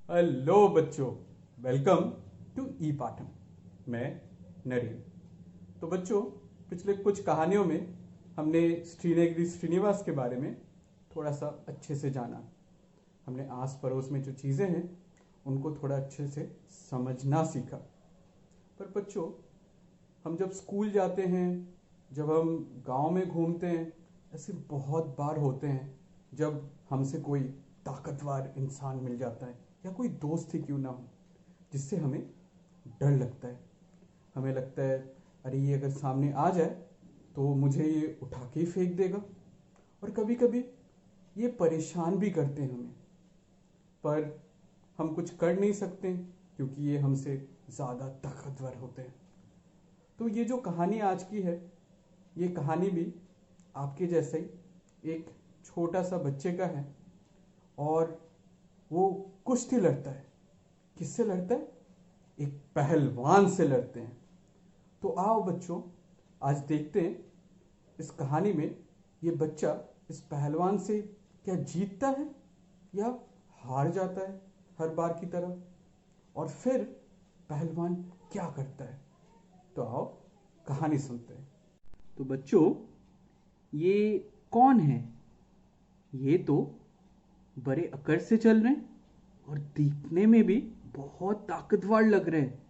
Hello बच्चों, welcome to ई पाठम। मैं नरेन। तो बच्चों, पिछले कुछ कहानियों में हमने श्रीनगरी श्रीनिवास के बारे में थोड़ा सा अच्छे से जाना। हमने आस पड़ोस में जो चीज़ें हैं उनको थोड़ा अच्छे से समझना सीखा। पर बच्चों, हम जब स्कूल जाते हैं, जब हम गांव में घूमते हैं, ऐसे बहुत बार होते हैं जब हमसे कोई ताकतवर इंसान मिल जाता है या कोई दोस्त ही क्यों ना हो जिससे हमें डर लगता है। हमें लगता है अरे ये अगर सामने आ जाए तो मुझे ये उठा के ही फेंक देगा। और कभी कभी ये परेशान भी करते हैं हमें, पर हम कुछ कर नहीं सकते क्योंकि ये हमसे ज़्यादा ताकतवर होते हैं। तो ये जो कहानी आज की है, ये कहानी भी आपके जैसे ही एक छोटा सा बच्चे का है और वो कुश्ती लड़ता है। किससे लड़ता है? एक पहलवान से लड़ते हैं। तो आओ बच्चों, आज देखते हैं इस कहानी में ये बच्चा इस पहलवान से क्या जीतता है या हार जाता है हर बार की तरह, और फिर पहलवान क्या करता है। तो आओ कहानी सुनते हैं। तो बच्चों, ये कौन है? ये तो बड़े अकड़ से चल रहे हैं और दिखने में भी बहुत ताकतवर लग रहे हैं।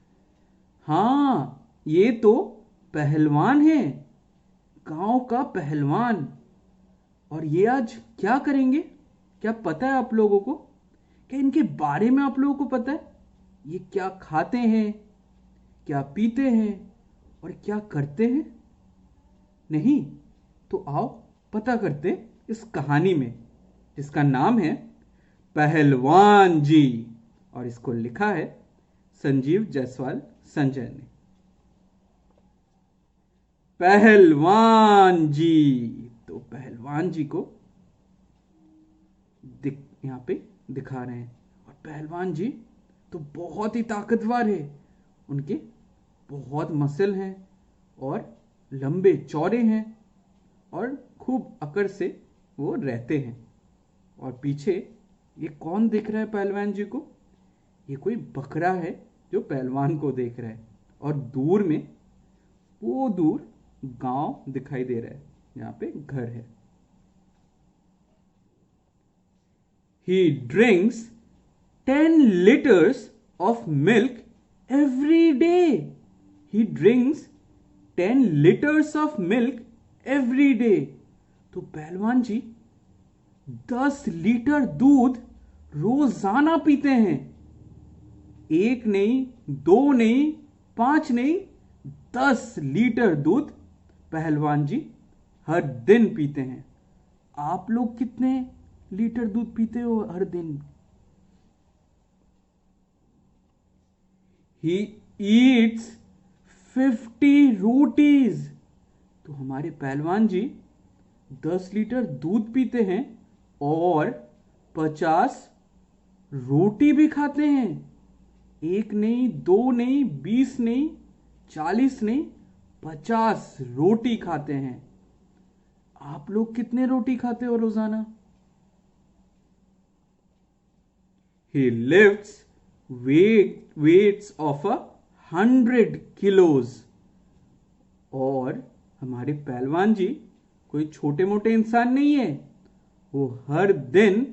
हाँ, ये तो पहलवान है, गांव का पहलवान। और ये आज क्या करेंगे? क्या पता है आप लोगों को? क्या इनके बारे में आप लोगों को पता है? ये क्या खाते हैं, क्या पीते हैं और क्या करते हैं? नहीं? तो आओ पता करते इस कहानी में, जिसका नाम है पहलवान जी। और इसको लिखा है संजीव जायसवाल संजय ने। पहलवान जी। तो पहलवान जी को यहाँ पे दिखा रहे हैं। और पहलवान जी तो बहुत ही ताकतवर है। उनके बहुत मसल हैं और लंबे चौड़े हैं और खूब अकड़ से वो रहते हैं। और पीछे ये कौन दिख रहा है पहलवान जी को? ये कोई बकरा है जो पहलवान को देख रहा है। और दूर में, वो दूर गांव दिखाई दे रहा है, यहाँ पे घर है। He drinks 10 liters of milk every day. He drinks 10 liters of milk every day. तो पहलवान जी 10 लीटर दूध रोजाना पीते हैं। एक नहीं, दो नहीं, 5 नहीं, 10 लीटर दूध पहलवान जी हर दिन पीते हैं। आप लोग कितने लीटर दूध पीते हो हर दिन? He eats 50 rotis. तो हमारे पहलवान जी 10 लीटर दूध पीते हैं और 50 रोटी भी खाते हैं। एक नहीं, दो नहीं, 20 नहीं, 40 नहीं, 50 रोटी खाते हैं। आप लोग कितने रोटी खाते हो रोजाना? He lifts weights of 100 kilos। और हमारे पहलवान जी कोई छोटे मोटे इंसान नहीं है। वो हर दिन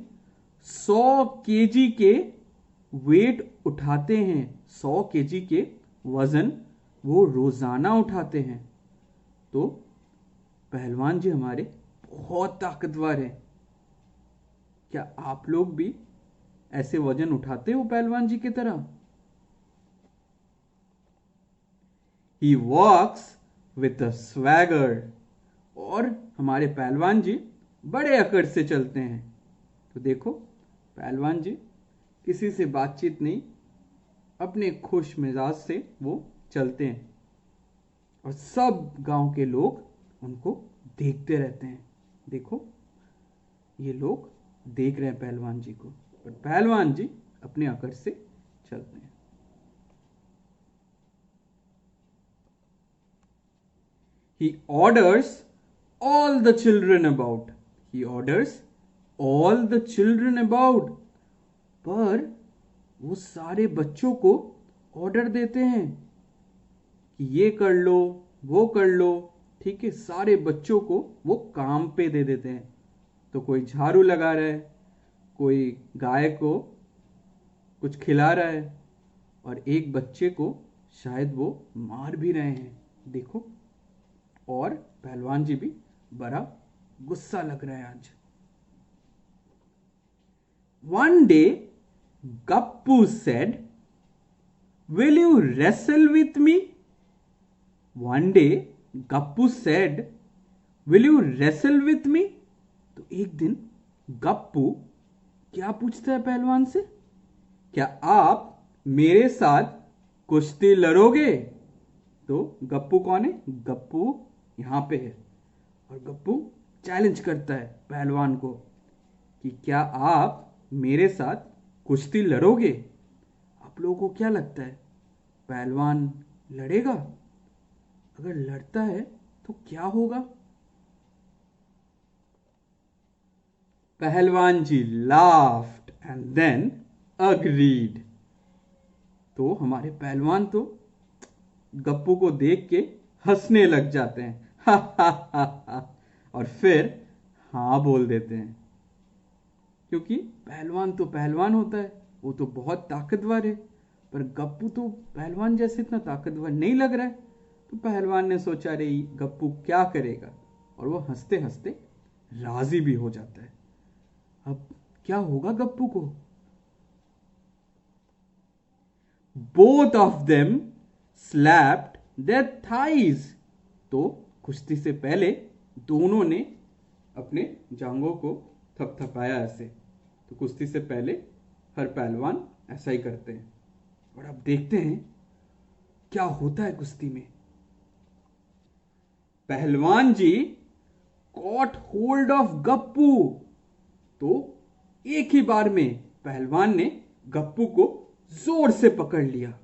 100 केजी के वेट उठाते हैं। 100 केजी के वजन वो रोजाना उठाते हैं। तो पहलवान जी हमारे बहुत ताकतवर हैं। क्या आप लोग भी ऐसे वजन उठाते हो पहलवान जी की तरह? He walks with a swagger। और हमारे पहलवान जी बड़े अकड़ से चलते हैं। तो देखो, पहलवान जी किसी से बातचीत नहीं, अपने खुश मिजाज से वो चलते हैं। और सब गांव के लोग उनको देखते रहते हैं। देखो, ये लोग देख रहे हैं पहलवान जी को, और पहलवान जी अपने अकड़ से चलते हैं। He orders all the children about। He orders all the children about। पर वो सारे बच्चों को ऑर्डर देते हैं कि ये कर लो, वो कर लो। ठीक है, सारे बच्चों को वो काम पे दे देते हैं। तो कोई झाड़ू लगा रहा है, कोई गाय को कुछ खिला रहा है, और एक बच्चे को शायद वो मार भी रहे हैं, देखो। और पहलवान जी भी बड़ा गुस्सा लग रहा है आज। One day, Gappu said, "Will you wrestle with me?" One day, Gappu said, "Will you wrestle with me?" तो एक दिन गप्पू क्या पूछता है पहलवान से? क्या आप मेरे साथ कुश्ती लड़ोगे? तो गप्पू कौन है? गप्पू यहां पे है, और गप्पू चैलेंज करता है पहलवान को कि क्या आप मेरे साथ कुश्ती लड़ोगे? आप लोगों को क्या लगता है, पहलवान लड़ेगा? अगर लड़ता है तो क्या होगा? पहलवान जी laughed and then agreed. तो हमारे पहलवान तो गप्पू को देख के हंसने लग जाते हैं, हा हा हा हा, और फिर हाँ बोल देते हैं। क्योंकि पहलवान तो पहलवान होता है, वो तो बहुत ताकतवर है, पर गप्पू तो पहलवान जैसे इतना ताकतवर नहीं लग रहा है। तो पहलवान ने सोचा, रे गप्पू क्या करेगा, और वो हंसते हंसते राजी भी हो जाता है। अब क्या होगा गप्पू को? Both of them slapped their thighs. तो कुश्ती से पहले दोनों ने अपने जांघों को थपथपाया ऐसे। तो कुश्ती से पहले हर पहलवान ऐसा ही करते हैं। और अब देखते हैं क्या होता है कुश्ती में। पहलवान जी कॉट होल्ड ऑफ गप्पू। तो एक ही बार में पहलवान ने गप्पू को जोर से पकड़ लिया।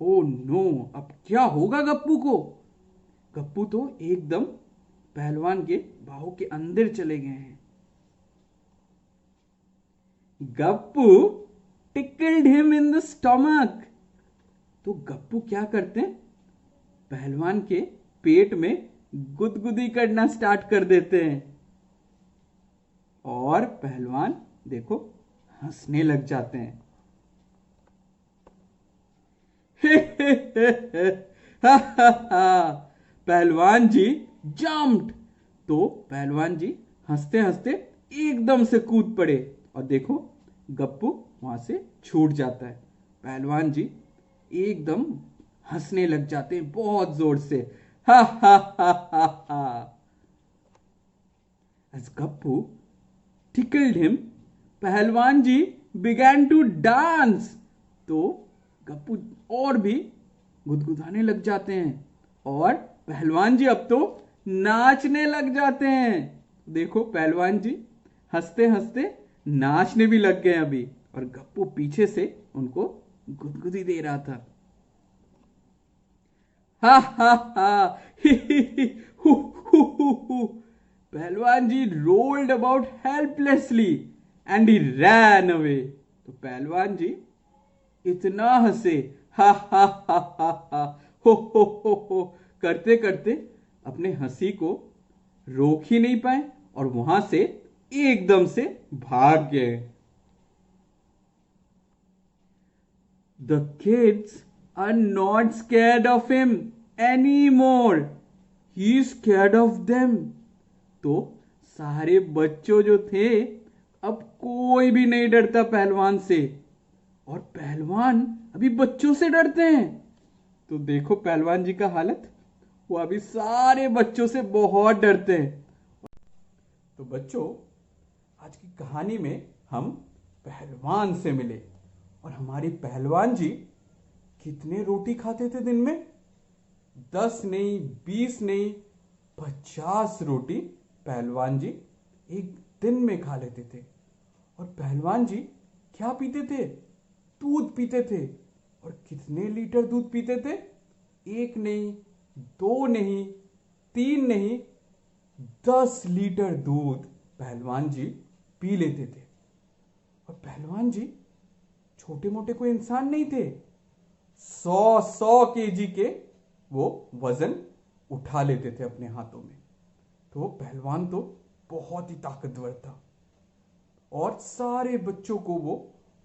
ओ नो, अब क्या होगा गप्पू को? गप्पू तो एकदम पहलवान के बाहों के अंदर चले गए हैं। Gappu tickled him in the stomach. तो गप्पू क्या करते हैं, पहलवान के पेट में गुदगुदी करना स्टार्ट कर देते हैं, और पहलवान देखो हंसने लग जाते हैं। पहलवान जी जंप्ड। तो पहलवान जी हंसते हंसते एकदम से कूद पड़े, और देखो गप्पू वहां से छूट जाता है। पहलवान जी एकदम हंसने लग जाते हैं बहुत जोर से, हा हा हा हा हा। As Gappu tickled him, पहलवान जी began to dance। तो गप्पू और भी गुदगुदाने लग जाते हैं, और पहलवान जी अब तो नाचने लग जाते हैं। देखो पहलवान जी हंसते हंसते नाचने भी लग गए अभी, और गप्पू पीछे से उनको गुदगुदी दे रहा था। हा हा हा, ही ही, हु हु हु हु। पहलवान जी rolled about helplessly and he ran away. तो पहलवान जी इतना हंसे, हा हा हा हा हा, हो करते करते अपने हंसी को रोक ही नहीं पाए, और वहां से एकदम से भाग गए। The kids are not scared of him anymore. He is scared of them. तो सारे बच्चों जो थे, अब कोई भी नहीं डरता पहलवान से, और पहलवान अभी बच्चों से डरते हैं। तो देखो पहलवान जी का हालत, वो अभी सारे बच्चों से बहुत डरते हैं। तो बच्चों, आज की कहानी में हम पहलवान से मिले, और हमारे पहलवान जी कितने रोटी खाते थे दिन में? 10 नहीं, 20 नहीं, 50 रोटी पहलवान जी एक दिन में खा लेते थे। और पहलवान जी क्या पीते थे? दूध पीते थे। और कितने लीटर दूध पीते थे? 1 नहीं, 2 नहीं, 3 नहीं, 10 लीटर दूध पहलवान जी पी लेते थे। और पहलवान जी छोटे मोटे कोई इंसान नहीं थे, 100 केजी के वो वजन उठा लेते थे अपने हाथों में। तो वो पहलवान तो बहुत ही ताकतवर था और सारे बच्चों को वो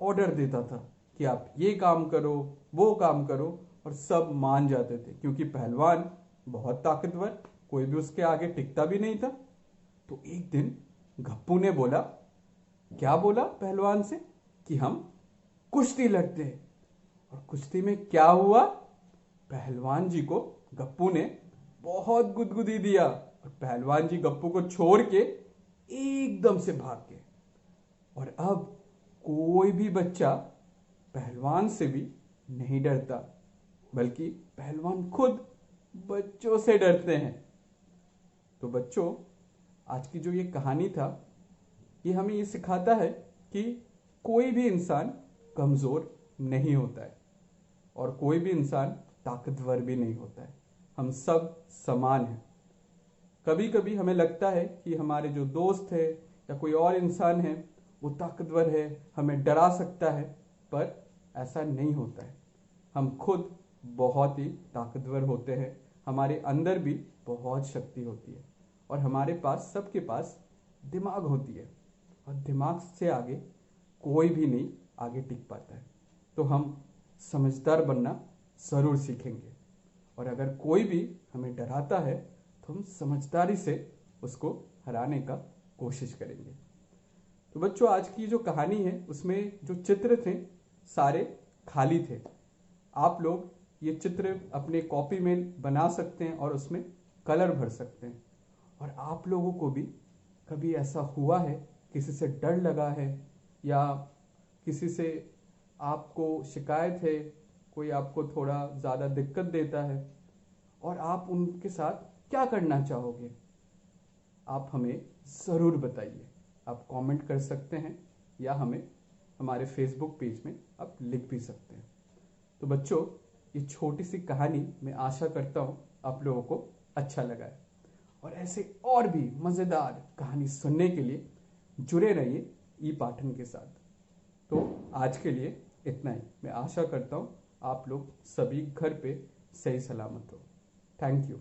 ऑर्डर देता था कि आप ये काम करो, वो काम करो, और सब मान जाते थे क्योंकि पहलवान बहुत ताकतवर, कोई भी उसके आगे टिकता भी नहीं था। तो एक दिन गप्पू ने बोला, क्या बोला पहलवान से, कि हम कुश्ती लड़ते हैं। और कुश्ती में क्या हुआ, पहलवान जी को गप्पू ने बहुत गुदगुदी दिया और पहलवान जी गप्पू को छोड़ के एकदम से भाग गए। और अब कोई भी बच्चा पहलवान से भी नहीं डरता, बल्कि पहलवान खुद बच्चों से डरते हैं। तो बच्चों, आज की जो ये कहानी था, ये हमें ये सिखाता है कि कोई भी इंसान कमजोर नहीं होता है और कोई भी इंसान ताकतवर भी नहीं होता है। हम सब समान हैं। कभी कभी हमें लगता है कि हमारे जो दोस्त है या कोई और इंसान है वो ताकतवर है, हमें डरा सकता है, पर ऐसा नहीं होता है। हम खुद बहुत ही ताकतवर होते हैं, हमारे अंदर भी बहुत शक्ति होती है और हमारे पास, सबके पास दिमाग होती है और दिमाग से आगे कोई भी नहीं आगे टिक पाता है। तो हम समझदार बनना ज़रूर सीखेंगे और अगर कोई भी हमें डराता है तो हम समझदारी से उसको हराने का कोशिश करेंगे। तो बच्चों, आज की जो कहानी है उसमें जो चित्र थे सारे खाली थे। आप लोग ये चित्र अपने कॉपी में बना सकते हैं और उसमें कलर भर सकते हैं। और आप लोगों को भी कभी ऐसा हुआ है, किसी से डर लगा है या किसी से आपको शिकायत है, कोई आपको थोड़ा ज़्यादा दिक्कत देता है और आप उनके साथ क्या करना चाहोगे, आप हमें ज़रूर बताइए। आप कमेंट कर सकते हैं या हमें हमारे फेसबुक पेज में आप लिख भी सकते हैं। तो बच्चों, ये छोटी सी कहानी मैं आशा करता हूँ आप लोगों को अच्छा लगा है और ऐसे और भी मज़ेदार कहानी सुनने के लिए जुड़े रहिए ई पाठन के साथ। तो आज के लिए इतना ही। मैं आशा करता हूँ आप लोग सभी घर पे सही सलामत हो। Thank you.